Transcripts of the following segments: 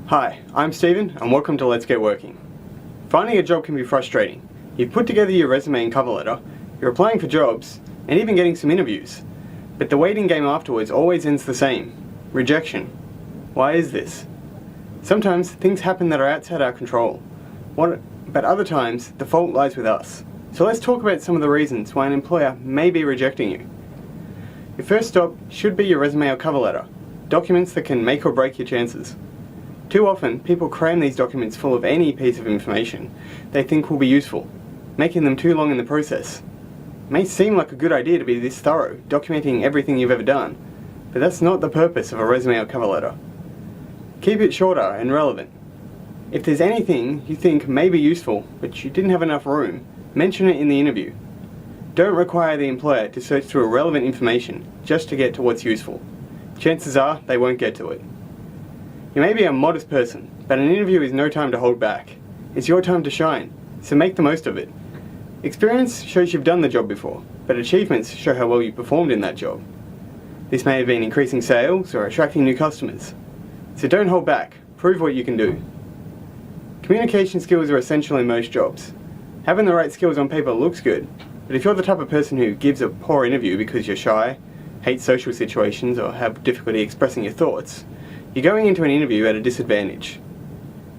Hi, I'm Stephen and welcome to Let's Get Working. Finding a job can be frustrating. You've put together your resume and cover letter, you're applying for jobs, and even getting some interviews. But the waiting game afterwards always ends the same: rejection. Why is this? Sometimes things happen that are outside our control, but other times the fault lies with us. So let's talk about some of the reasons why an employer may be rejecting you. Your first stop should be your resume or cover letter, documents that can make or break your chances. Too often, people cram these documents full of any piece of information they think will be useful, making them too long in the process. It may seem like a good idea to be this thorough, documenting everything you've ever done, but that's not the purpose of a resume or cover letter. Keep it shorter and relevant. If there's anything you think may be useful, but you didn't have enough room, mention it in the interview. Don't require the employer to search through irrelevant information just to get to what's useful. Chances are they won't get to it. You may be a modest person, but an interview is no time to hold back. It's your time to shine, so make the most of it. Experience shows you've done the job before, but achievements show how well you performed in that job. This may have been increasing sales or attracting new customers. So don't hold back, prove what you can do. Communication skills are essential in most jobs. Having the right skills on paper looks good, but if you're the type of person who gives a poor interview because you're shy, hate social situations, or have difficulty expressing your thoughts, you're going into an interview at a disadvantage.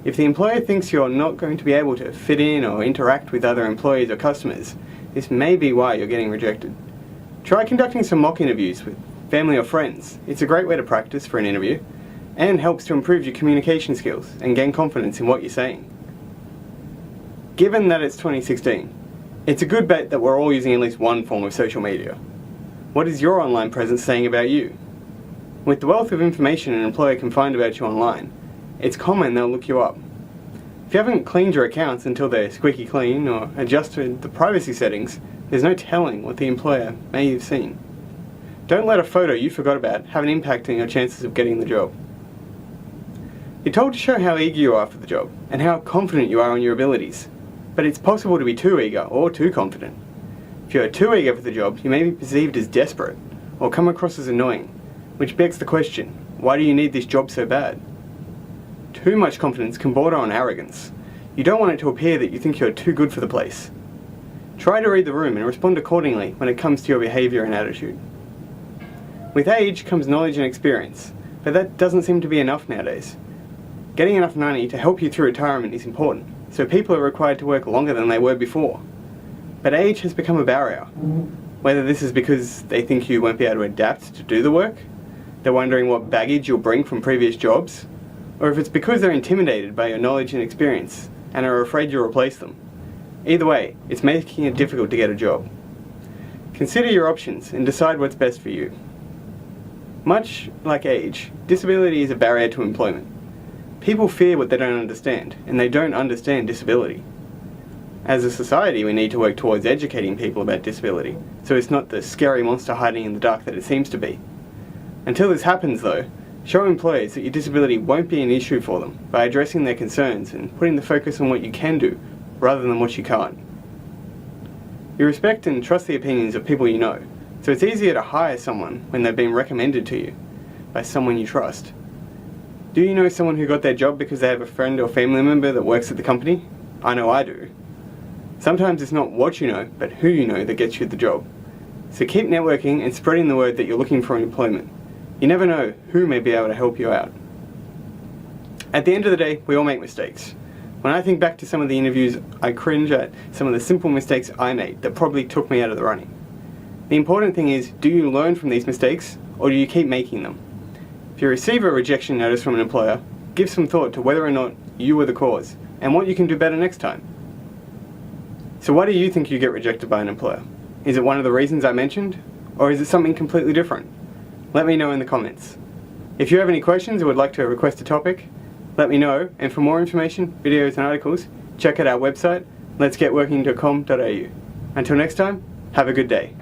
If the employer thinks you're not going to be able to fit in or interact with other employees or customers, this may be why you're getting rejected. Try conducting some mock interviews with family or friends. It's a great way to practice for an interview and helps to improve your communication skills and gain confidence in what you're saying. Given that it's 2016, it's a good bet that we're all using at least one form of social media. What is your online presence saying about you? With the wealth of information an employer can find about you online, it's common they'll look you up. If you haven't cleaned your accounts until they're squeaky clean or adjusted the privacy settings, there's no telling what the employer may have seen. Don't let a photo you forgot about have an impact on your chances of getting the job. You're told to show how eager you are for the job and how confident you are on your abilities, but it's possible to be too eager or too confident. If you're too eager for the job, you may be perceived as desperate or come across as annoying, which begs the question, why do you need this job so bad? Too much confidence can border on arrogance. You don't want it to appear that you think you're too good for the place. Try to read the room and respond accordingly when it comes to your behaviour and attitude. With age comes knowledge and experience, but that doesn't seem to be enough nowadays. Getting enough money to help you through retirement is important, so people are required to work longer than they were before. But age has become a barrier. Whether this is because they think you won't be able to adapt to do the work, they're wondering what baggage you'll bring from previous jobs, or if it's because they're intimidated by your knowledge and experience and are afraid you'll replace them. Either way, it's making it difficult to get a job. Consider your options and decide what's best for you. Much like age, disability is a barrier to employment. People fear what they don't understand, and they don't understand disability. As a society, we need to work towards educating people about disability, so it's not the scary monster hiding in the dark that it seems to be. Until this happens though, show employers that your disability won't be an issue for them by addressing their concerns and putting the focus on what you can do rather than what you can't. You respect and trust the opinions of people you know, so it's easier to hire someone when they've been recommended to you by someone you trust. Do you know someone who got their job because they have a friend or family member that works at the company? I know I do. Sometimes it's not what you know, but who you know that gets you the job. So keep networking and spreading the word that you're looking for employment. You never know who may be able to help you out. At the end of the day, we all make mistakes. When I think back to some of the interviews, I cringe at some of the simple mistakes I made that probably took me out of the running. The important thing is, do you learn from these mistakes, or do you keep making them? If you receive a rejection notice from an employer, give some thought to whether or not you were the cause, and what you can do better next time. So why do you think you get rejected by an employer? Is it one of the reasons I mentioned, or is it something completely different? Let me know in the comments. If you have any questions or would like to request a topic, let me know, and for more information, videos and articles, check out our website, letsgetworking.com.au. Until next time, have a good day.